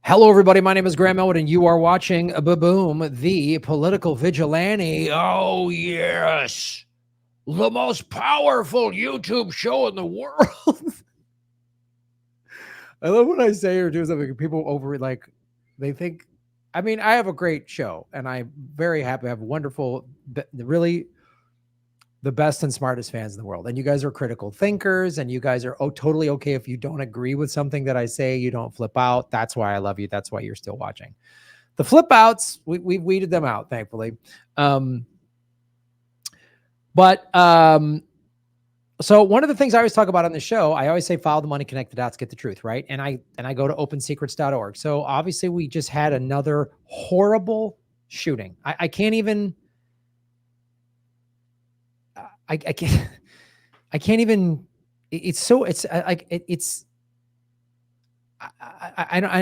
Hello, everybody. My name is Graham Elwood, and you are watching Boom, the political vigilante. Oh, yes. The most powerful YouTube show in the world. I love when I say or do something. People they think, I have a great show, and I'm very happy. I have wonderful, really the best and smartest fans in the world. And you guys are critical thinkers, and you guys are totally okay if you don't agree with something that I say. You don't flip out. That's why I love you. That's why you're still watching. The flip outs, we've weeded them out, thankfully. So one of the things I always talk about on the show, I always say, follow the money, connect the dots, get the truth, right? And I go to opensecrets.org. So obviously we just had another horrible shooting. I can't even, I can't even,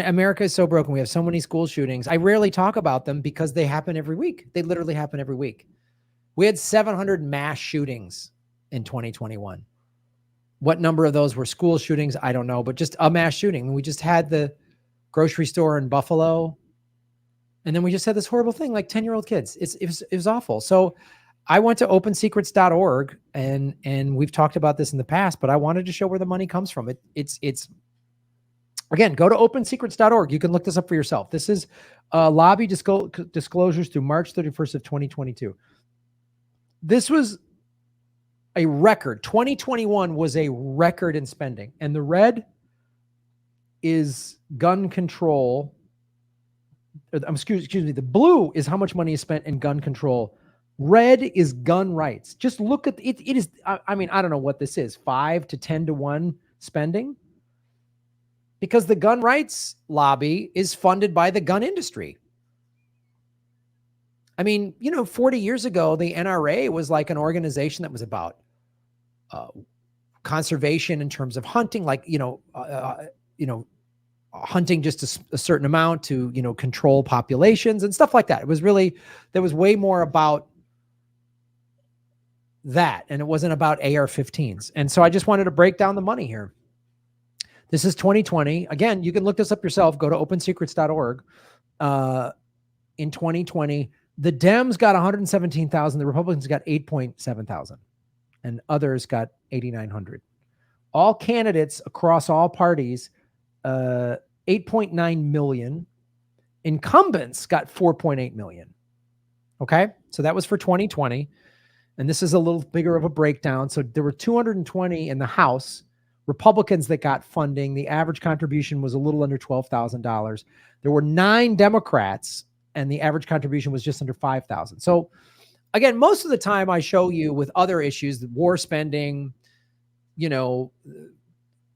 America is so broken. We have so many school shootings. I rarely talk about them because they happen every week. They literally happen every week. We had 700 mass shootings in 2021. What number of those were school shootings? I don't know, but just a mass shooting. We just had the grocery store in Buffalo. And then we just had this horrible thing, like 10-year-old kids. It was awful. So I went to opensecrets.org, and we've talked about this in the past, but I wanted to show where the money comes from. It's again, go to opensecrets.org. You can look this up for yourself. This is lobby disclosures through March 31st of 2022. This was a record. 2021 was a record in spending. And the red is gun control. Excuse me. The blue is how much money is spent in gun control. Red is gun rights. Just look at it. It is, I don't know what this is, 5 to 10 to 1 spending. Because the gun rights lobby is funded by the gun industry. 40 years ago, the NRA was like an organization that was about conservation in terms of hunting, hunting just a certain amount to, control populations and stuff like that. It was really, there was way more about that. And it wasn't about AR-15s. And so I just wanted to break down the money here. This is 2020. Again, you can look this up yourself. Go to opensecrets.org. In 2020, the Dems got 117,000. The Republicans got 8,700, and others got 8,900. All candidates across all parties, 8.9 million. Incumbents got 4.8 million. Okay, so that was for 2020, and this is a little bigger of a breakdown. So there were 220 in the House. Republicans that got funding. The average contribution was a little under $12,000. There were 9 Democrats, and the average contribution was just under $5,000. So again, most of the time I show you with other issues, the war spending,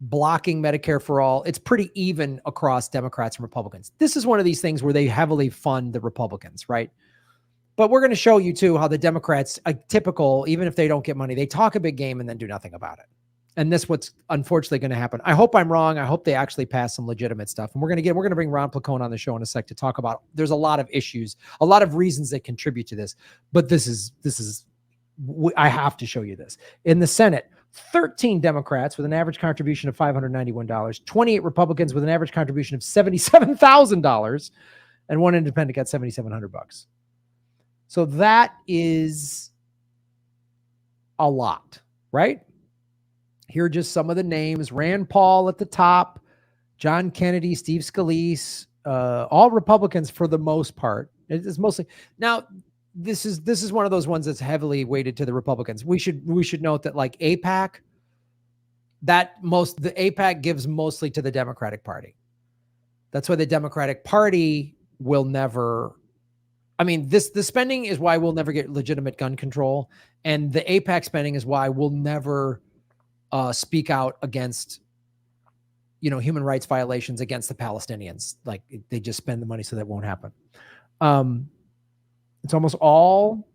blocking Medicare for all, it's pretty even across Democrats and Republicans. This is one of these things where they heavily fund the Republicans, right? But we're going to show you too how the Democrats, typical, even if they don't get money, they talk a big game and then do nothing about it. And this what's unfortunately going to happen. I hope I'm wrong. I hope they actually pass some legitimate stuff. And we're going to bring Ron Placone on the show in a sec to talk about. There's a lot of issues, a lot of reasons that contribute to this. But this is I have to show you this. In the Senate, 13 Democrats with an average contribution of $591, 28 Republicans with an average contribution of $77,000, and 1 independent got $7,700. So that is a lot, right? Here are just some of the names. Rand Paul at the top, John Kennedy, Steve Scalise, all Republicans for the most part. It's mostly now. This is one of those ones that's heavily weighted to the Republicans. We should note that like AIPAC, the AIPAC gives mostly to the Democratic Party. That's why the Democratic Party will never. The spending is why we'll never get legitimate gun control, and the AIPAC spending is why we'll never speak out against, human rights violations against the Palestinians. Like they just spend the money so that won't happen. It's almost all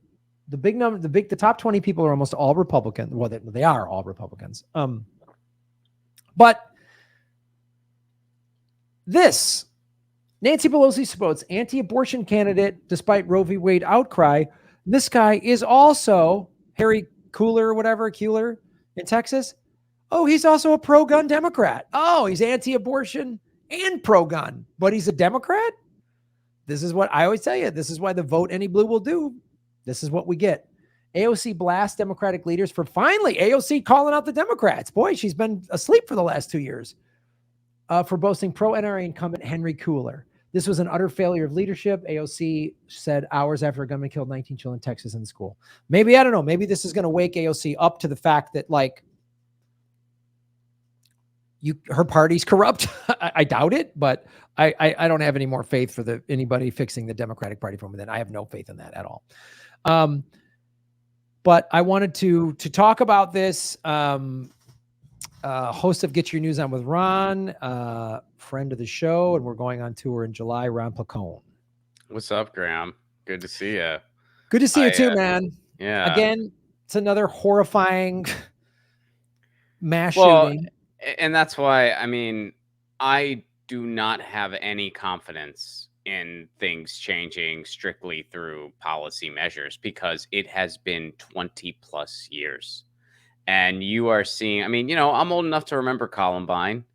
the top 20 people are almost all Republican. Well, they are all Republicans. But this Nancy Pelosi supports anti-abortion candidate despite Roe v. Wade outcry. This guy is also Harry Kuehler in Texas. Oh, he's also a pro-gun Democrat. Oh, he's anti-abortion and pro-gun, but he's a Democrat. This is what I always tell you. This is why the vote any blue will do. This is what we get. AOC blasts Democratic leaders for finally AOC calling out the Democrats. Boy, she's been asleep for the last 2 years for boasting pro-NRA incumbent Henry Cooler. This was an utter failure of leadership. AOC said hours after a gunman killed 19 children in Texas in the school. Maybe, I don't know, maybe this is going to wake AOC up to the fact that, like, her party's corrupt. I doubt it, but I don't have any more faith for anybody fixing the Democratic Party from within. I have no faith in that at all. But I wanted to talk about this. Host of Get Your News On with Ron, friend of the show, and we're going on tour in July. Ron Placone. What's up, Graham? Good to see you. Good to see you too, man. Yeah. Again, it's another horrifying mass shooting. And that's why, I mean, I do not have any confidence in things changing strictly through policy measures, because it has been 20 plus years. And you are seeing, I mean, you know, I'm old enough to remember Columbine.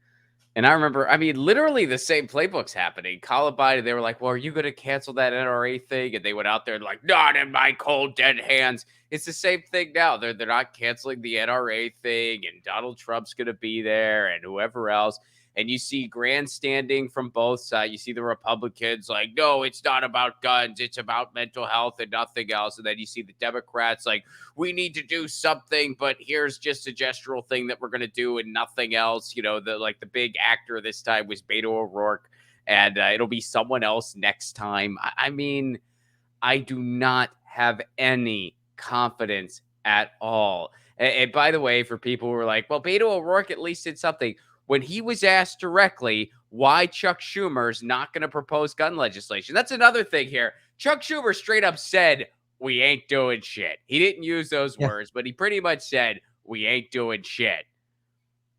And I remember, I mean, literally the same playbook's happening. Columbine, they were like, well, are you going to cancel that NRA thing? And they went out there and like, not in my cold, dead hands. It's the same thing now. They're not canceling the NRA thing, and Donald Trump's going to be there and whoever else. And you see grandstanding from both sides. You see the Republicans like, no, it's not about guns. It's about mental health and nothing else. And then you see the Democrats like, we need to do something, but here's just a gestural thing that we're going to do and nothing else. You know, the big actor this time was Beto O'Rourke, and it'll be someone else next time. I mean, I do not have any confidence at all. And by the way, for people who are like, well, Beto O'Rourke at least did something. When he was asked directly why Chuck Schumer's not going to propose gun legislation, that's another thing here. Chuck Schumer straight up said, we ain't doing shit. He didn't use those words, but he pretty much said, we ain't doing shit.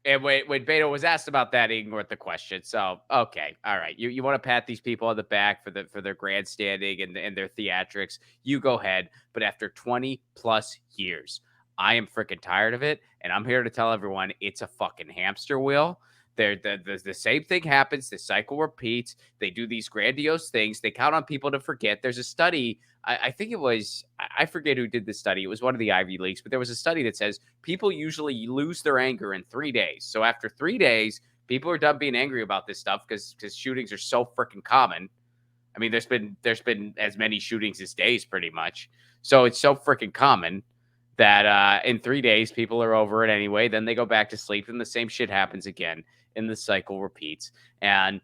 And when Beto was asked about that, he ignored the question. So, okay, all right. You want to pat these people on the back for their grandstanding and their theatrics, you go ahead. But after 20 plus years, I am freaking tired of it, and I'm here to tell everyone it's a fucking hamster wheel. The same thing happens. The cycle repeats. They do these grandiose things. They count on people to forget. There's a study, I think it was, I forget who did this study. It was one of the Ivy Leagues, but there was a study that says people usually lose their anger in 3 days. So after 3 days, people are done being angry about this stuff because shootings are so freaking common. I mean, there's been as many shootings as days pretty much. So it's so freaking common that in 3 days, people are over it anyway. Then they go back to sleep, and the same shit happens again, and the cycle repeats. And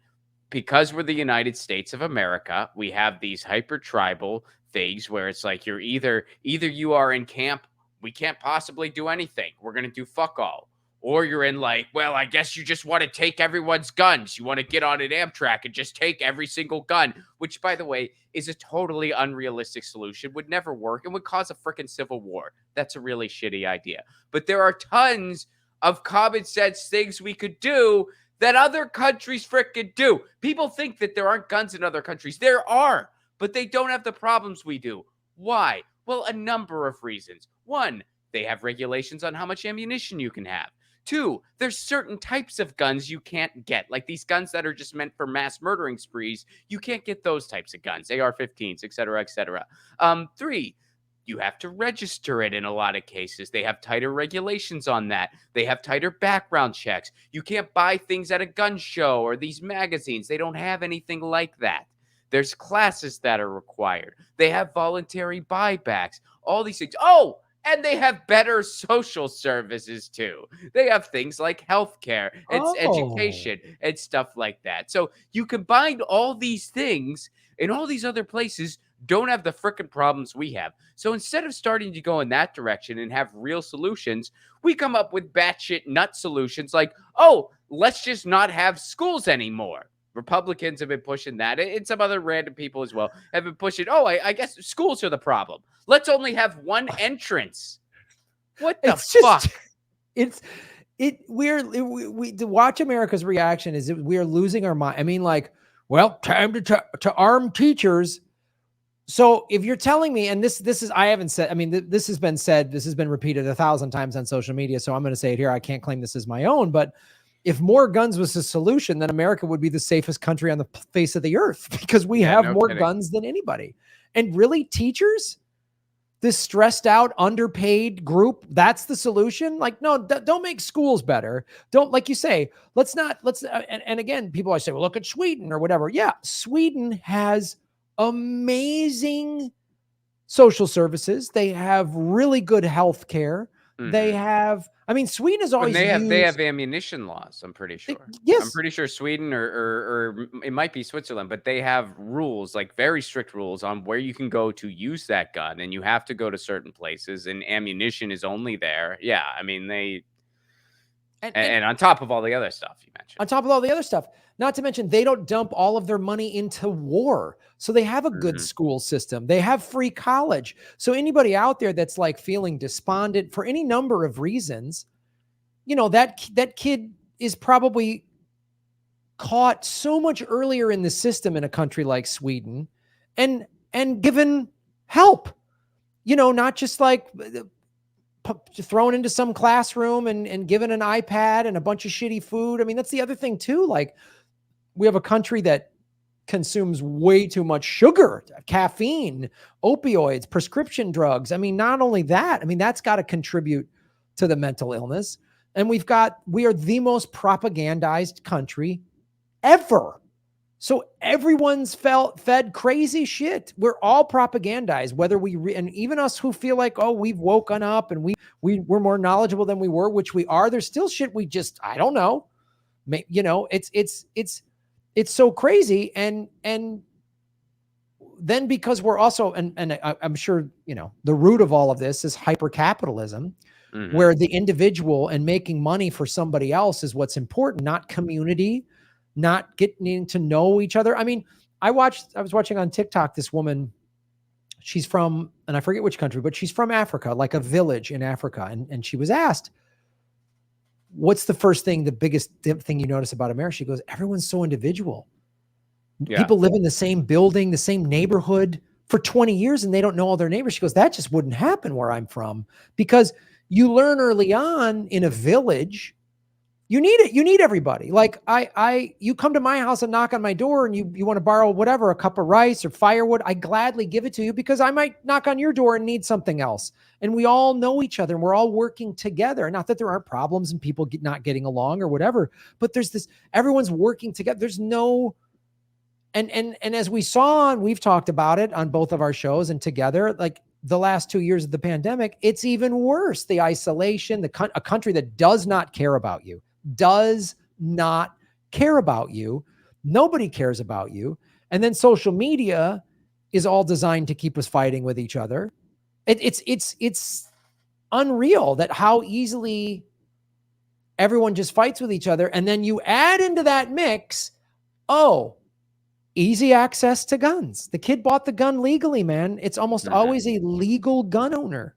because we're the United States of America, we have these hyper-tribal things where it's like you're either you are in camp, we can't possibly do anything, we're going to do fuck all. Or you're in like, well, I guess you just want to take everyone's guns. You want to get on an Amtrak and just take every single gun, which, by the way, is a totally unrealistic solution, would never work, and would cause a freaking civil war. That's a really shitty idea. But there are tons of common sense things we could do that other countries freaking do. People think that there aren't guns in other countries. There are, but they don't have the problems we do. Why? Well, a number of reasons. One, they have regulations on how much ammunition you can have. Two, there's certain types of guns you can't get, like these guns that are just meant for mass murdering sprees. You can't get those types of guns, AR-15s, et cetera, et cetera. Three, you have to register it in a lot of cases. They have tighter regulations on that. They have tighter background checks. You can't buy things at a gun show or these magazines. They don't have anything like that. There's classes that are required. They have voluntary buybacks, all these things. Oh, and they have better social services too. They have things like healthcare and education and stuff like that. So you combine all these things, and all these other places don't have the frickin' problems we have. So instead of starting to go in that direction and have real solutions, we come up with batshit nut solutions like, oh, let's just not have schools anymore. Republicans have been pushing that, and some other random people as well have been pushing, oh, I guess schools are the problem. Let's only have one entrance. What the fuck? We to watch America's reaction is that we are losing our mind. I mean, like, well, time to arm teachers. So if you're telling me, and this is, I haven't said, I mean, this has been said, this has been repeated 1,000 times on social media, so I'm going to say it here. I can't claim this as my own, but if more guns was a solution, then America would be the safest country on the face of the earth because we Yeah, have no more kidding. guns than anybody. And really, teachers, this stressed out, underpaid group, that's the solution? Like, no, don't make schools better. Don't, like you say, and again, people always say, well, look at Sweden or whatever. Yeah, Sweden has amazing social services. They have really good health care. They have, I mean, Sweden is always they used. have ammunition laws, I'm pretty sure. Yes. I'm pretty sure Sweden or it might be Switzerland, but they have rules, like very strict rules on where you can go to use that gun, and you have to go to certain places, and ammunition is only there. Yeah, I mean, and on top of all the other stuff you mentioned. On top of all the other stuff, not to mention they don't dump all of their money into war. So they have a good school system. They have free college. So anybody out there that's like feeling despondent for any number of reasons, you know, that kid is probably caught so much earlier in the system in a country like Sweden and given help, you know, not just like thrown into some classroom and given an iPad and a bunch of shitty food. I mean, that's the other thing too. Like, we have a country that consumes way too much sugar, caffeine, opioids, prescription drugs. I mean, not only that, I mean, that's got to contribute to the mental illness. And we are the most propagandized country ever. So everyone's fed crazy shit. We're all propagandized, whether and even us who feel like, oh, we've woken up and we're more knowledgeable than we were, which we are. There's still shit we just, I don't know. You know, it's so crazy. And then because we're also, and I'm sure, you know, the root of all of this is hyper-capitalism, where the individual and making money for somebody else is what's important, not community, not getting to know each other. I mean, I was watching on TikTok, this woman, she's from, and I forget which country, but she's from Africa, like a village in Africa. And she was asked, what's the first thing, the biggest thing you notice about America? She goes, everyone's so individual. Yeah. People live in the same building, the same neighborhood for 20 years, and they don't know all their neighbors. She goes, that just wouldn't happen where I'm from, because you learn early on in a village, you need it. You need everybody. Like you come to my house and knock on my door and you want to borrow whatever, a cup of rice or firewood. I gladly give it to you because I might knock on your door and need something else. And we all know each other and we're all working together. Not that there aren't problems and people not getting along or whatever, but there's this, everyone's working together. There's no, and as we saw, and we've talked about it on both of our shows and together, like the last 2 years of the pandemic, it's even worse. The isolation, a country that does not care about you. Does not care about you. Nobody cares about you. And then social media is all designed to keep us fighting with each other. It's unreal that how easily everyone just fights with each other. And then you add into that mix, easy access to guns. The kid bought the gun legally, man. It's almost always a legal gun owner.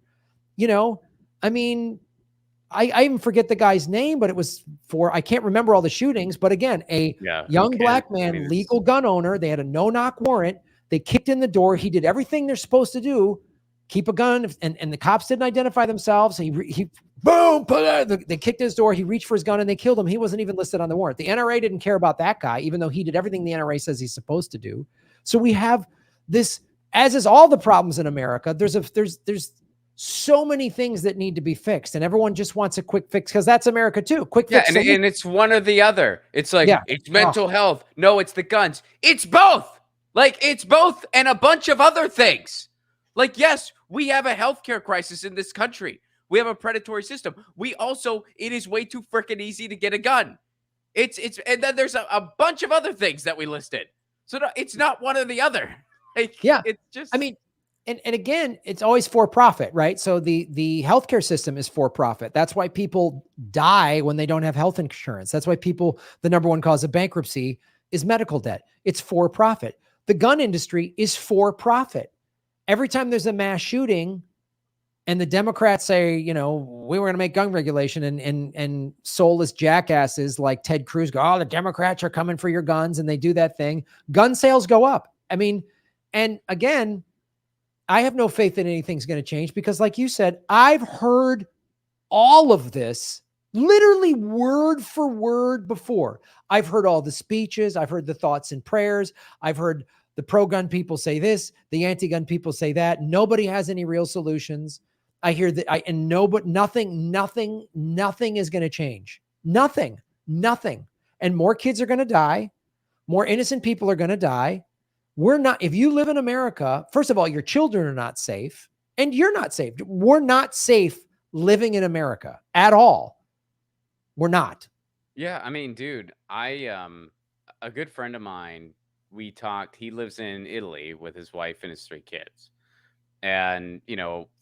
You know, I mean, I even forget the guy's name, but it was I can't remember all the shootings, but again, young black man, legal gun owner. They had a no-knock warrant. They kicked in the door. He did everything they're supposed to do, keep a gun, and the cops didn't identify themselves. He boom, they kicked his door. He reached for his gun and they killed him. He wasn't even listed on the warrant. The NRA didn't care about that guy, even though he did everything the NRA says he's supposed to do. So we have this, as is all the problems in America, there's so many things that need to be fixed, and everyone just wants a quick fix because that's America too. Quick fix. Yeah, and it's one or the other. It's like, it's mental health. No, it's the guns. It's both. Like, it's both and a bunch of other things. Like, yes, we have a healthcare crisis in this country. We have a predatory system. It is way too freaking easy to get a gun. And then there's a bunch of other things that we listed. So no, it's not one or the other. Like, it's just, I mean, and again, it's always for profit, right? So the healthcare system is for profit. That's why people die when they don't have health insurance. That's why the number one cause of bankruptcy is medical debt. It's for profit. The gun industry is for profit. Every time there's a mass shooting and the Democrats say, you know, we were going to make gun regulation, and soulless jackasses like Ted Cruz go, oh, the Democrats are coming for your guns, and they do that thing. Gun sales go up. I mean, and again, I have no faith that anything's going to change because, like you said, I've heard all of this literally word for word before. I've heard all the speeches. I've heard the thoughts and prayers. I've heard the pro-gun people say this, the anti-gun people say that. Nobody has any real solutions. I hear that nothing is going to change. Nothing. And more kids are going to die. More innocent people are going to die. If you live in America, first of all, your children are not safe and you're not safe. We're not safe living in America at all. We're not. Yeah, I mean, dude, a good friend of mine, we talked, he lives in Italy with his wife and his 3 kids. And,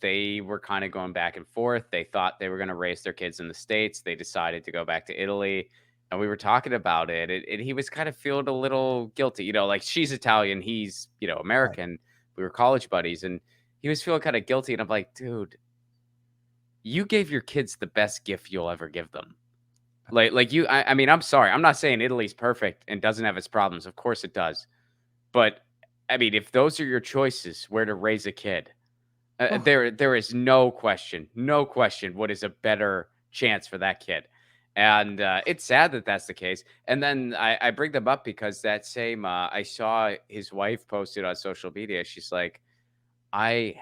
they were kind of going back and forth. They thought they were going to raise their kids in the States. They decided to go back to Italy. And we were talking about it. And he was kind of feeling a little guilty. Like she's Italian, he's, American. Right. We were college buddies and he was feeling kind of guilty. And I'm like, dude, you gave your kids the best gift you'll ever give them. I mean, I'm sorry. I'm not saying Italy's perfect and doesn't have its problems. Of course it does. But I mean, if those are your choices, where to raise a kid, there is no question what is a better chance for that kid. And it's sad that that's the case. And then I bring them up because that same, I saw his wife posted on social media. She's like, I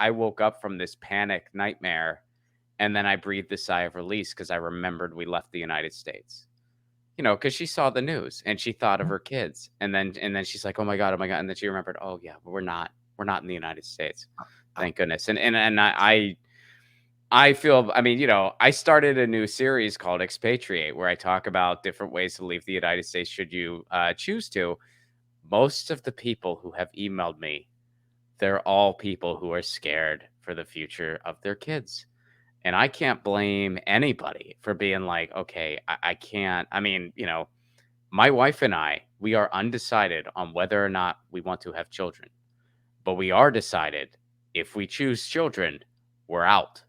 woke up from this panic nightmare and then I breathed a sigh of release because I remembered we left the United States. Because she saw the news and she thought of her kids. And then she's like, oh my God. And then she remembered, oh yeah, we're not in the United States. Thank goodness. And I feel, I mean, I started a new series called Expatriate where I talk about different ways to leave the United States should you choose to. Most of the people who have emailed me, they're all people who are scared for the future of their kids. And I can't blame anybody for being like, okay, I can't. I mean, my wife and I, we are undecided on whether or not we want to have children. But we are decided if we choose children, we're out.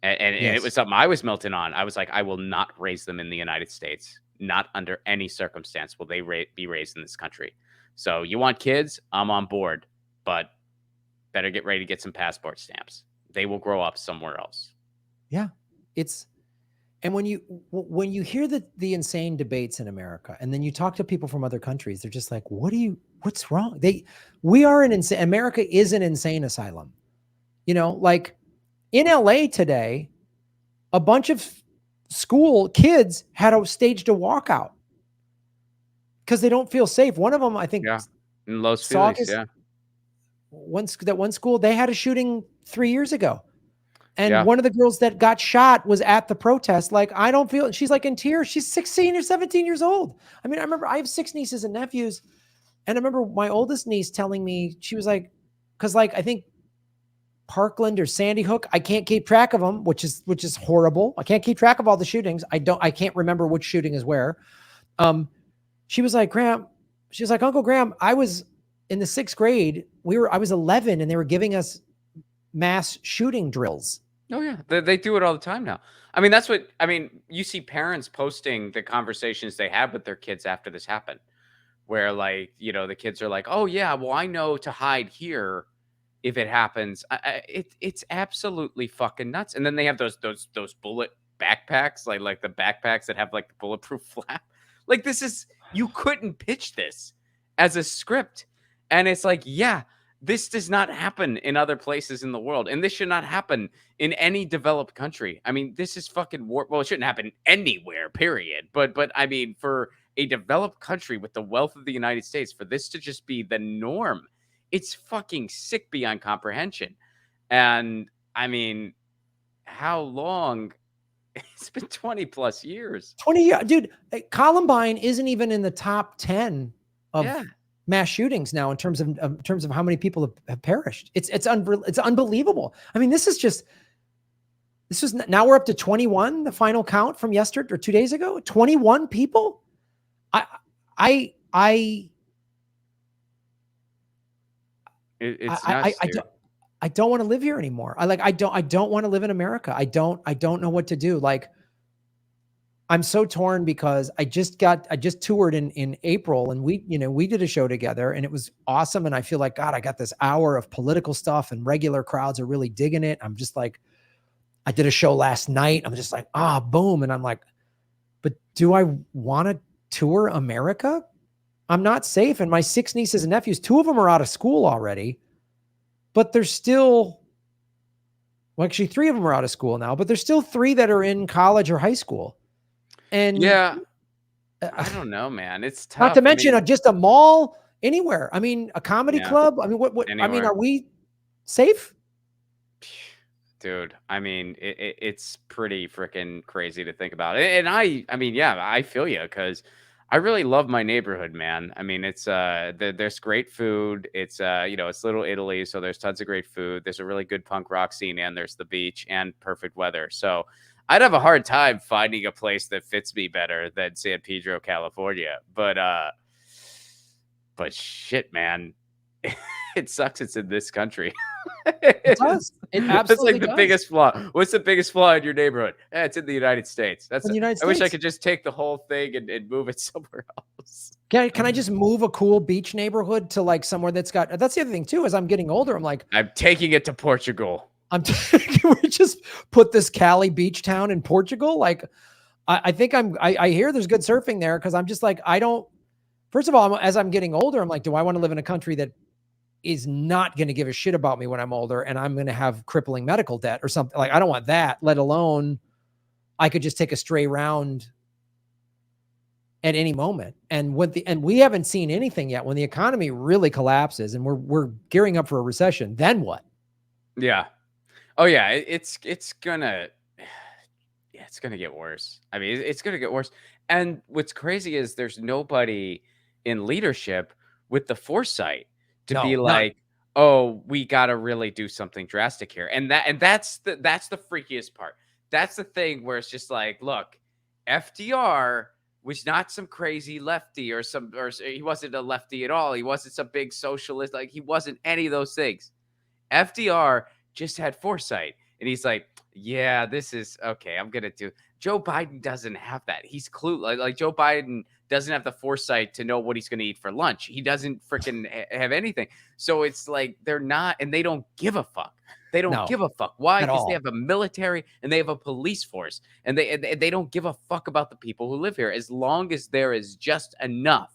And it was something I was melting on. I was like, I will not raise them in the United States. Not under any circumstance will they be raised in this country. So you want kids? I'm on board. But better get ready to get some passport stamps. They will grow up somewhere else. Yeah, and when you hear the insane debates in America, and then you talk to people from other countries, they're just like, what's wrong? America is an insane asylum. Like in LA today, a bunch of school kids had staged a walkout because they don't feel safe. One of them, I think, in Los Feliz, one school, they had a shooting 3 years ago. And one of the girls that got shot was at the protest. Like, I don't feel, she's like in tears. She's 16 or 17 years old. I mean, I remember I have 6 nieces and nephews. And I remember my oldest niece telling me, she was like, cause like, I think Parkland or Sandy Hook, I can't keep track of them, which is horrible. I can't keep track of all the shootings. I can't remember which shooting is where. She was like, Uncle Graham, I was in the 6th grade. I was 11 and they were giving us mass shooting drills. Oh yeah, they do it all the time now. I mean, you see parents posting the conversations they had with their kids after this happened, where the kids are like, oh yeah, well I know to hide here if it happens. It's absolutely fucking nuts. And then they have those bullet backpacks, like the backpacks that have like the bulletproof flap. Like you couldn't pitch this as a script. And it's like, yeah, this does not happen in other places in the world. And this should not happen in any developed country. I mean, this is fucking war. Well, it shouldn't happen anywhere, period. But I mean, for a developed country with the wealth of the United States, for this to just be the norm, it's fucking sick beyond comprehension. And I mean, how long? It's been 20 plus years. 20 years, dude. Columbine isn't even in the top 10 of mass shootings now in terms of how many people have perished. It's unbelievable. I mean, now we're up to 21, the final count from yesterday or 2 days ago. 21 people. I don't want to live here anymore. I don't want to live in America. I don't know what to do. Like, I'm so torn because I just toured in April and we did a show together and it was awesome. And I feel like, God, I got this hour of political stuff and regular crowds are really digging it. I'm just like, I did a show last night. I'm just like, boom. And I'm like, but do I want to tour America? I'm not safe. And my 6 nieces and nephews, 2 of them are out of school already, but there's still, well, actually 3 of them are out of school now, but there's still 3 that are in college or high school. And yeah, I don't know, man. It's tough. not to I mention mean, just a mall anywhere. I mean, a comedy yeah, club. I mean, I mean, anywhere. are we safe? Dude, I mean, it's pretty freaking crazy to think about. And I mean, yeah, I feel you because I really love my neighborhood, man. I mean, it's there's great food. It's you know, it's Little Italy, so there's tons of great food. There's a really good punk rock scene, and there's the beach and perfect weather. So I'd have a hard time finding a place that fits me better than San Pedro, California. But shit, man, it sucks. It's in this country. It does. It That's absolutely like the does. biggest flaw. What's the biggest flaw in your neighborhood? It's in the United States. In the United I wish I States. could just take the whole thing and move it somewhere else. Can I just move a cool beach neighborhood to like somewhere that's got, that's the other thing too, as I'm getting older, I'm like, I'm taking it to Portugal. can we just put this Cali beach town in Portugal? Like, I think I hear there's good surfing there. Cause I'm just like, first of all, as I'm getting older, I'm like, do I want to live in a country that is not going to give a shit about me when I'm older and I'm going to have crippling medical debt or something? Like, I don't want that, let alone I could just take a stray round at any moment. And we haven't seen anything yet. When the economy really collapses and we're gearing up for a recession, then what? Yeah. Oh yeah. It's gonna, yeah, it's gonna get worse. I mean, it's gonna get worse. And what's crazy is there's nobody in leadership with the foresight to be No, none. like, oh, we gotta really do something drastic here. And that's the freakiest part. That's the thing where it's just like, look, FDR was not some crazy lefty or he wasn't a lefty at all. He wasn't some big socialist. Like he wasn't any of those things. FDR just had foresight. And he's like, yeah, this is okay. I'm going to do. Joe Biden doesn't have that. He's clueless. Like Joe Biden doesn't have the foresight to know what he's going to eat for lunch. He doesn't freaking have anything. So it's like they're not, and they don't give a fuck. They don't give a fuck. Why? Because they have a military and they have a police force, and they don't give a fuck about the people who live here. As long as there is just enough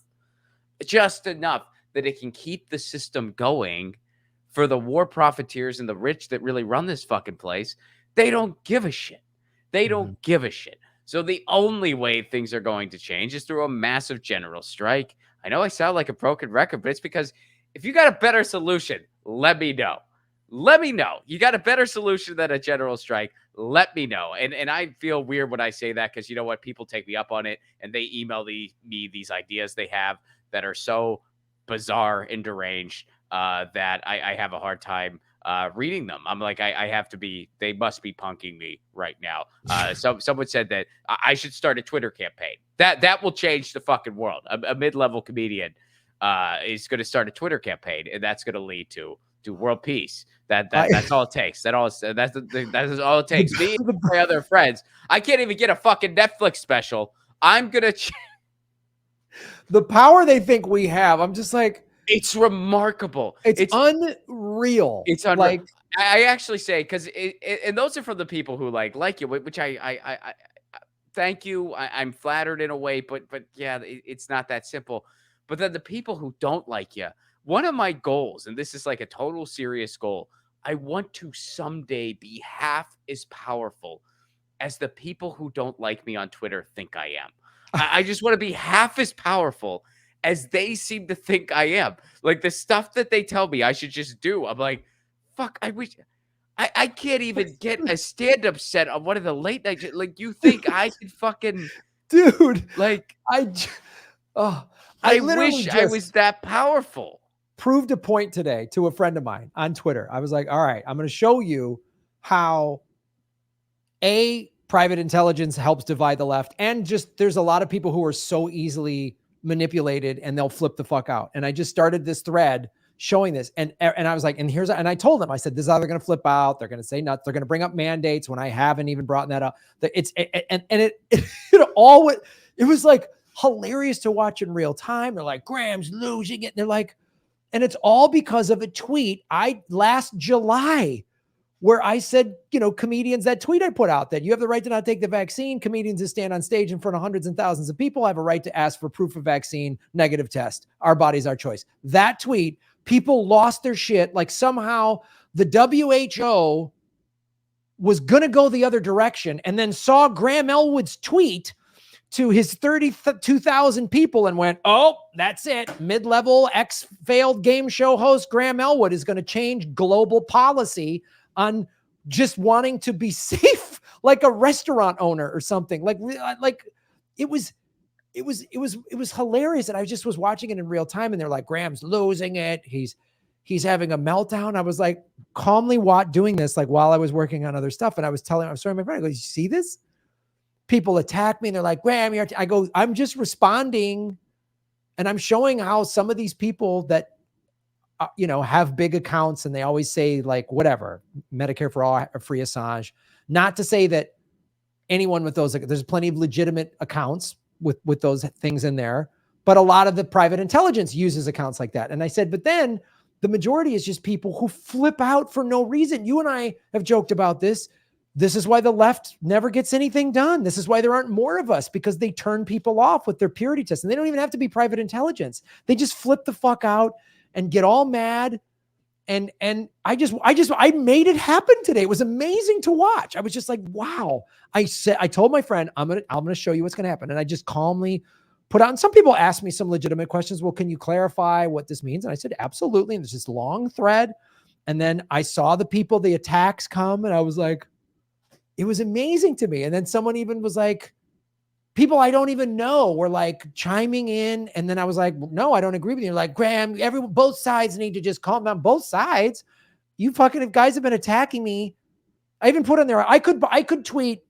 that it can keep the system going for the war profiteers and the rich that really run this fucking place, they don't give a shit. They don't give a shit. So the only way things are going to change is through a massive general strike. I know I sound like a broken record, but it's because if you got a better solution, let me know. Let me know. You got a better solution than a general strike. Let me know. And I feel weird when I say that because you know what? People take me up on it and they email me these ideas they have that are so bizarre and deranged that I have a hard time reading them. I'm like, I have to be, they must be punking me right now. Someone said that I should start a Twitter campaign. That will change the fucking world. A mid-level comedian is going to start a Twitter campaign, and that's going to lead to world peace. That's all it takes. That is all it takes. Me and my other friends. I can't even get a fucking Netflix special. I'm gonna. The power they think we have. I'm just like, it's remarkable. It's unreal. It's unreal. Like, I actually say because and those are from the people who like you, which I thank you. I'm flattered in a way, but yeah, it's not that simple. But then the people who don't like you. One of my goals, and this is like a total serious goal, I want to someday be half as powerful as the people who don't like me on Twitter think I am. I just want to be half as powerful as they seem to think I am. Like the stuff that they tell me I should just do. I'm like, fuck, I wish I can't even get a stand-up set on one of the late night. Like you think I could fucking dude, like I wish I was that powerful. Proved a point today to a friend of mine on Twitter. I was like, all right, I'm going to show you how private intelligence helps divide the left. And just, there's a lot of people who are so easily manipulated and they'll flip the fuck out. And I just started this thread showing this. And I was like, and I told them, I said, this is how they're going to flip out. They're going to say nuts. They're going to bring up mandates when I haven't even brought that up. It was like hilarious to watch in real time. They're like, Graham's losing it. And they're like, and it's all because of a tweet last July where I said, comedians, that tweet I put out that you have the right to not take the vaccine. Comedians that stand on stage in front of hundreds and thousands of people have a right to ask for proof of vaccine, negative test. Our body's our choice. That tweet, people lost their shit. Like somehow the WHO was going to go the other direction and then saw Graham Elwood's tweet to his 32,000 people and went, oh, that's it. Mid-level ex-failed game show host Graham Elwood is going to change global policy on just wanting to be safe, like a restaurant owner or something. Like it was hilarious. And I just was watching it in real time and they're like, Graham's losing it. He's having a meltdown. I was like calmly doing this, like while I was working on other stuff. And I was showing my friend, I go, you see this? People attack me and they're like, Graham, I go, I'm just responding. And I'm showing how some of these people that, have big accounts and they always say like, whatever, Medicare for all, free Assange, not to say that anyone with those, there's plenty of legitimate accounts with those things in there, but a lot of the private intelligence uses accounts like that. And I said, but then the majority is just people who flip out for no reason. You and I have joked about this. This is why the left never gets anything done. This is why there aren't more of us, because they turn people off with their purity tests. And they don't even have to be private intelligence. They just flip the fuck out and get all mad. And I made it happen today. It was amazing to watch. I was just like, wow. I told my friend, I'm going to show you what's going to happen. And I just calmly put out, and some people asked me some legitimate questions. Well, can you clarify what this means? And I said, absolutely. And there's this long thread. And then I saw the attacks come, and I was like, it was amazing to me. And then someone even was like, people I don't even know were like chiming in. And then I was like, no, I don't agree with you. Like, Graham, both sides need to just calm down. Both sides. You fucking guys have been attacking me. I even put on there, I could tweet,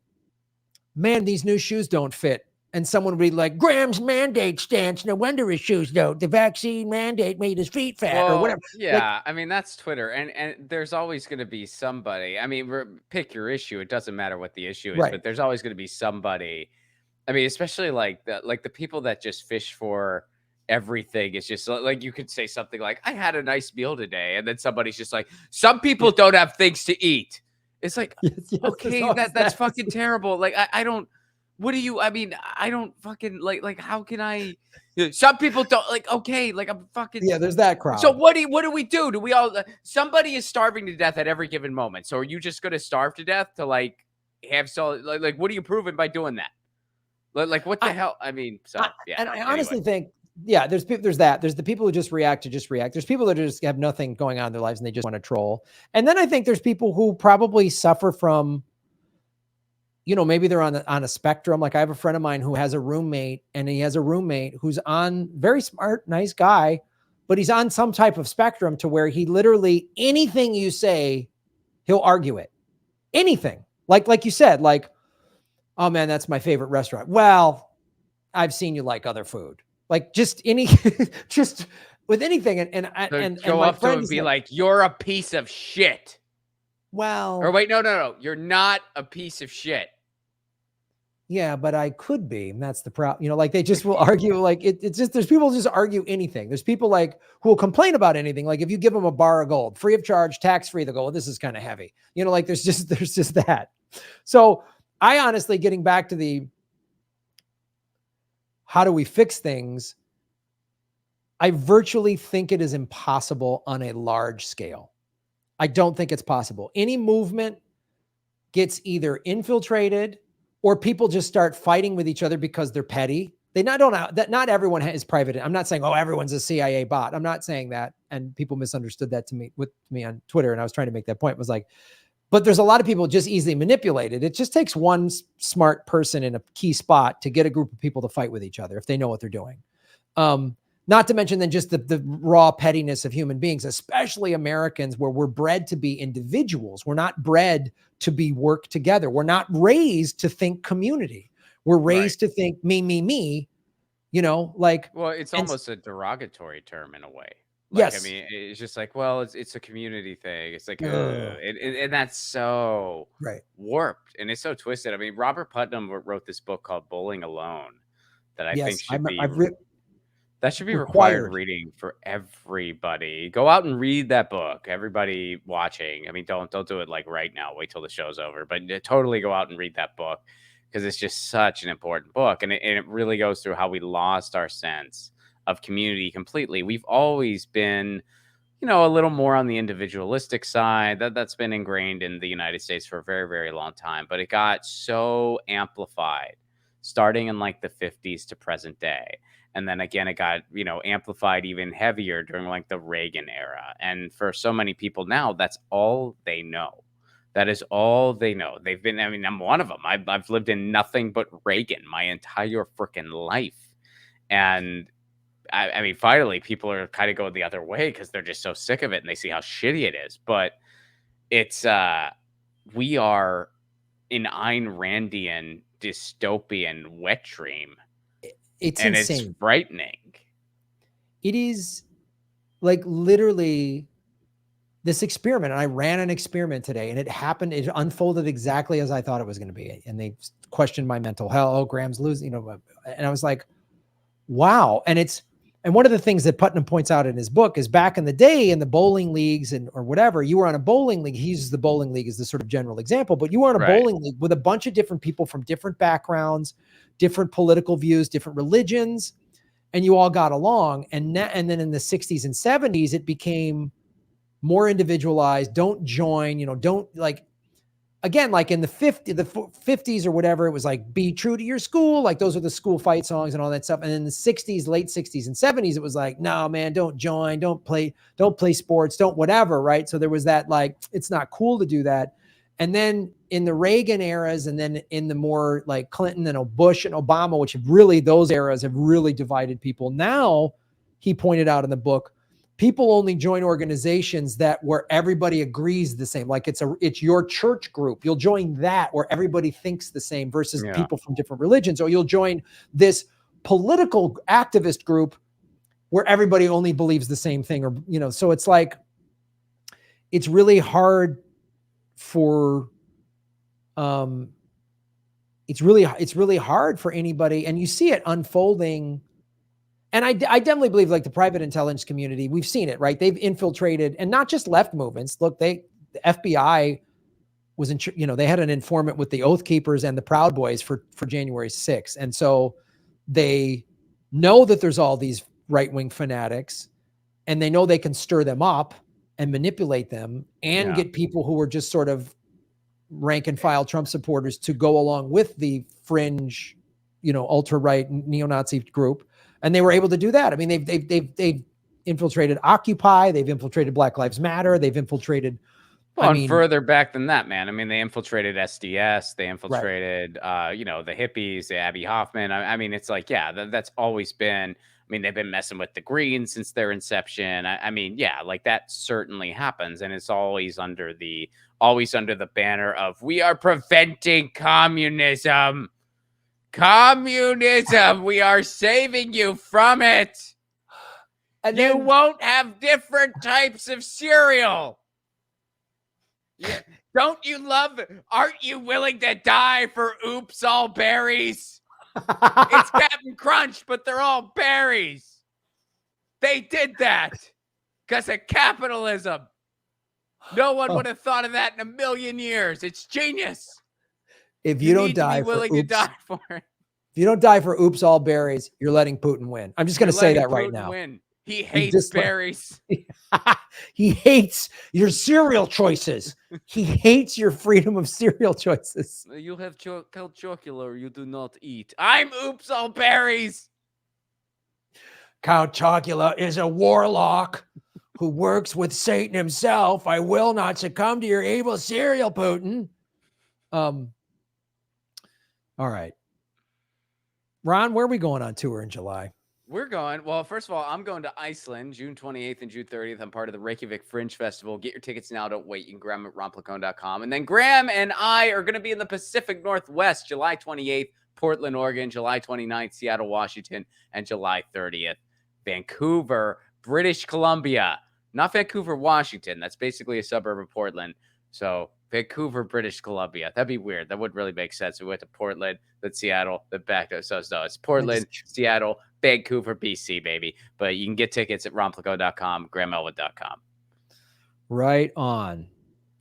man, these new shoes don't fit. And someone would be like, Graham's mandate stance. No wonder his shoes don't. The vaccine mandate made his feet fat or whatever. Yeah, like, I mean, that's Twitter. And there's always going to be somebody. I mean, pick your issue. It doesn't matter what the issue is, right. but there's always going to be somebody. I mean, especially like the people that just fish for everything. It's just like you could say something like, I had a nice meal today. And then somebody's just like, some people don't have things to eat. It's like, yes, okay, that's fucking terrible. Like, I don't. What do you? I mean, I don't fucking like. How can I? Some people don't like. Okay, like I'm fucking. Yeah, there's that crowd. So what do we do? Do we all? Somebody is starving to death at every given moment. So are you just going to starve to death to like have like what are you proving by doing that? Like what the hell? I mean, so yeah. And I honestly think, yeah, there's that. There's the people who just react to just react. There's people that just have nothing going on in their lives and they just want to troll. And then I think there's people who probably suffer from, maybe they're on a spectrum. Like I have a friend of mine who has a roommate, and he has a roommate who's on, very smart, nice guy, but he's on some type of spectrum to where he literally, anything you say, he'll argue it. Anything. Like you said, like, oh man, that's my favorite restaurant. Well, I've seen you like other food. Like just just with anything. And go my up to him and be like, you're a piece of shit. Well, or wait, no. You're not a piece of shit. Yeah, but I could be. And that's the problem. Like they just will argue. Like it's just, there's people who just argue anything. There's people like who will complain about anything. Like if you give them a bar of gold, free of charge, tax free, they'll go, well, this is kind of heavy. Like there's just that. So I honestly, getting back to the, how do we fix things? I virtually think it is impossible on a large scale. I don't think it's possible. Any movement gets either infiltrated or people just start fighting with each other because they're petty. Not everyone is private. I'm not saying, oh, everyone's a CIA bot. I'm not saying that. And people misunderstood that with me on Twitter. And I was trying to make that point. It was like, but there's a lot of people just easily manipulated. It just takes one smart person in a key spot to get a group of people to fight with each other if they know what they're doing. Not to mention then just the raw pettiness of human beings, especially Americans, where we're bred to be individuals. We're not bred to work together. We're not raised to think community. We're raised to think me, like. Well, it's almost a derogatory term in a way. Like, yes. I mean, it's just like, well, it's a community thing. It's like, and that's so warped and it's so twisted. I mean, Robert Putnam wrote this book called Bowling Alone that I think should be. That should be required required. reading for everybody. Go out and read that book. Everybody watching. I mean, don't do it like right now. Wait till the show's over. But totally go out and read that book because it's just such an important book, and it really goes through how we lost our sense of community completely. We've always been, a little more on the individualistic side. That's been ingrained in the United States for a very, very long time, but it got so amplified starting in like the 50s to present day. And then again, it got, amplified even heavier during like the Reagan era. And for so many people now, that's all they know. That is all they know. I'm one of them. I've lived in nothing but Reagan my entire freaking life. And I mean, finally, people are kind of going the other way because they're just so sick of it and they see how shitty it is. But it's, we are an Ayn Randian dystopian wet dream. It's And insane. it's frightening. It is like literally this experiment. And I ran an experiment today, and it unfolded exactly as I thought it was going to be. And they questioned my mental health. Oh, Graham's losing, and I was like, wow. And one of the things that Putnam points out in his book is back in the day in the bowling leagues or whatever, you were on a bowling league. He uses the bowling league as the sort of general example, but you were on a bowling league with a bunch of different people from different backgrounds, different political views, different religions, and you all got along. And then in the 60s and 70s, it became more individualized. Don't join, don't like, again, like in the 50s or whatever, it was like, be true to your school. Like those are the school fight songs and all that stuff. And in the 60s, late 60s and 70s, it was like, no, man, don't join, don't play sports, don't whatever. Right. So there was that, like, it's not cool to do that. And then in the Reagan eras, and then in the more like Clinton and Bush and Obama, which have really, those eras have really divided people. Now, he pointed out in the book, people only join organizations where everybody agrees the same. Like it's your church group. You'll join that where everybody thinks the same versus people from different religions. Or you'll join this political activist group where everybody only believes the same thing. Or, so it's like, it's really hard for, it's really hard for anybody. And you see it unfolding. And I definitely believe, like, the private intelligence community, we've seen it, right? They've infiltrated, and not just left movements. Look, the FBI was they had an informant with the Oath Keepers and the Proud Boys for January 6th. And so they know that there's all these right-wing fanatics, and they know they can stir them up and manipulate them and get people who are just sort of rank and file Trump supporters to go along with the fringe, ultra-right neo-Nazi group. And they were able to do that. I mean, they've infiltrated Occupy. They've infiltrated Black Lives Matter. They've infiltrated. Further back than that, man. I mean, they infiltrated SDS. They infiltrated, the hippies, the Abby Hoffman. I mean, it's like, that's always been. I mean, they've been messing with the Greens since their inception. I mean, like that certainly happens, and it's always under the banner of we are preventing communism. Communism, we are saving you from it. And you won't have different types of cereal. Yeah. Don't you love, aren't you willing to die for Oops All Berries? It's Captain Crunch, but they're all berries. They did that because of capitalism. No one would have thought of that in a million years. It's genius. If you don't die for willing to die for it. If you don't die for Oops All Berries, you're letting Putin win. I'm just going to say that right now. Win. He hates berries. He hates your cereal choices. He hates your freedom of cereal choices. You have Count Chocula you do not eat. I'm Oops All Berries. Count Chocula is a warlock who works with Satan himself. I will not succumb to your evil cereal, Putin. All right. Ron, where are we going on tour in July? We're going, well, first of all, I'm going to Iceland, June 28th and June 30th. I'm part of the Reykjavik Fringe Festival. Get your tickets now. Don't wait. You can grab them at ronplacone.com. And then Graham and I are going to be in the Pacific Northwest, July 28th, Portland, Oregon, July 29th, Seattle, Washington, and July 30th, Vancouver, British Columbia. Not Vancouver, Washington. That's basically a suburb of Portland. So Vancouver, British Columbia. That'd be weird. That wouldn't really make sense. We went to Portland, then Seattle, then back to so it's Portland, Seattle, Vancouver, BC, baby. But you can get tickets at romplaco.com, grahamelwood.com. Right on.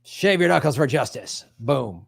Shave your knuckles for justice. Boom.